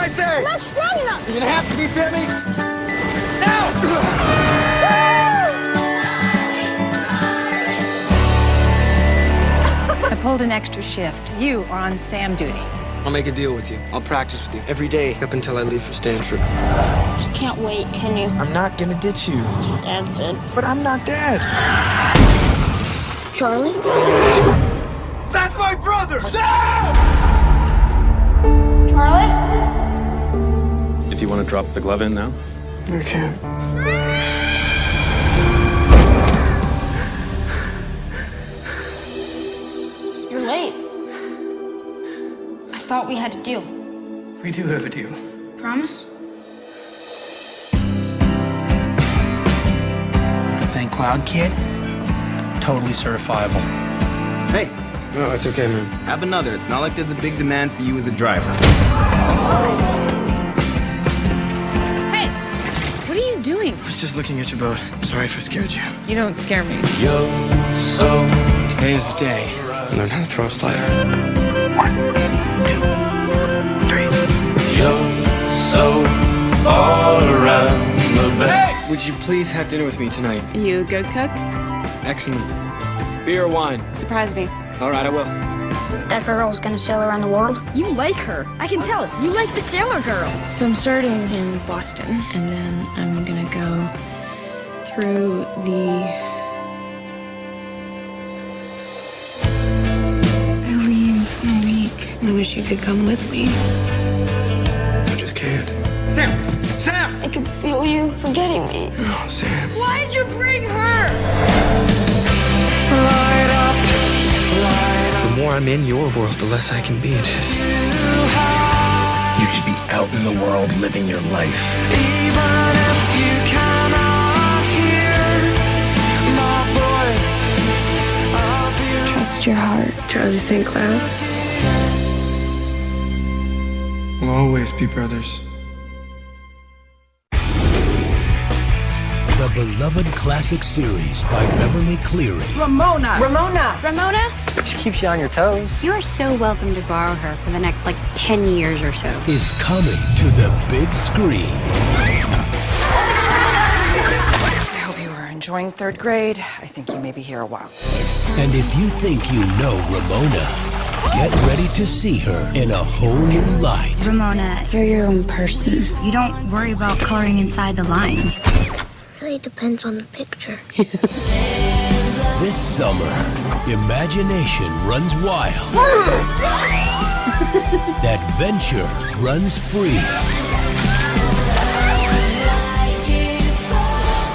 I say! I'm not strong enough! You're gonna have to be, Sammy! Now! I pulled an extra shift. You are on Sam duty. I'll make a deal with you. I'll practice with you every day up until I leave for Stanford. Just can't wait, can you? I'm not gonna ditch you. Dad said. But I'm not Dad. Charlie? That's my brother! Sam! Charlie? If you want to drop the glove in now. I can't. You're late. I thought we had a deal. We do have a deal. Promise? The St. Cloud kid? Totally certifiable. Hey, No, it's okay, man. have another. It's not like there's a big demand for you as a driver. Hey, what are you doing? I was just looking at your boat. Sorry if I scared you. You don't scare me. Today is the day I learn how to throw a slider. 1, 2, 3. Hey! Would you please have dinner with me tonight? You a good cook? Excellent. Beer or wine? Surprise me. All right, I will. That girl's gonna sail around the world. You like her. I can tell. You like the sailor girl. So I'm starting in Boston, and then I'm gonna go through the... I leave in a week. I wish you could come with me. I just can't. Sam! Sam! I can feel you forgetting me. Oh, Sam. Why'd you bring her? The more I'm in your world, the less I can be in his. You should be out in the world living your life. Trust your heart, Charlie St. Cloud. We'll always be brothers. The beloved classic series by Beverly Cleary Ramona! Ramona? She keeps you on your toes. You are so welcome to borrow her for the next, 10 years or so. is coming to the big screen. I hope you are enjoying third grade. I think you may be here a while. And if you think you know Ramona, get ready to see her in a whole new light. Ramona, you're your own person. You don't worry about coloring inside the lines. Really depends on the picture. This summer, imagination runs wild. Adventure runs free.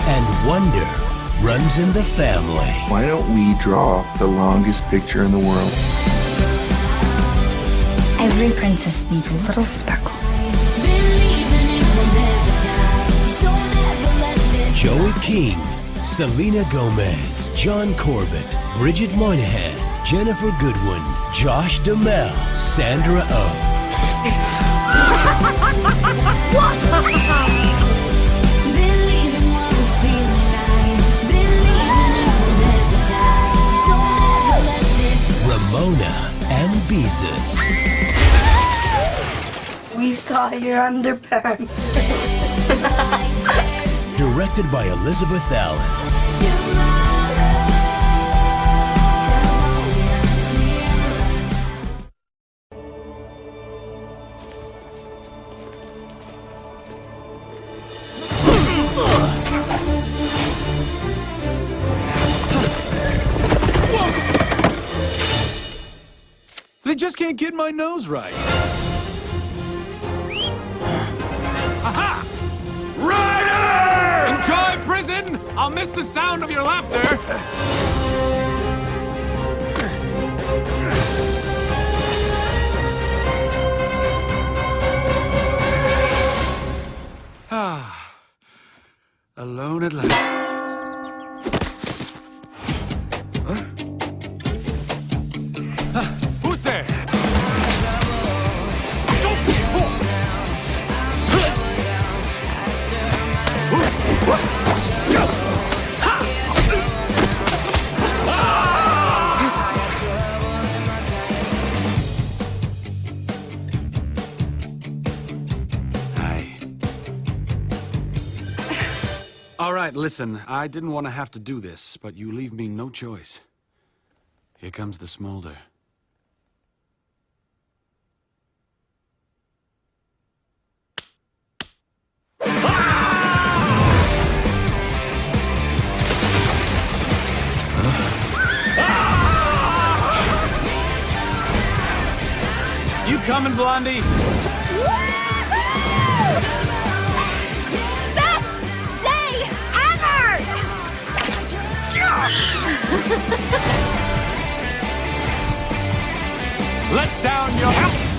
And wonder runs in the family. Why don't we draw the longest picture in the world? Every princess needs a little sparkle. Joey King, Selena Gomez, John Corbett, Bridget Moynihan, Jennifer Goodwin, Josh Duhamel, Sandra Oh. Ramona and Beezus. We saw your underpants. Directed by Elizabeth Allen. They just can't get my nose right. Aha! Ryder! Enjoy prison! I'll miss the sound of your laughter. Alone at last. Who's there? All right, listen, I didn't want to have to do this, but you leave me no choice. Here comes the smolder. You coming, Blondie? Best day ever! Let down your...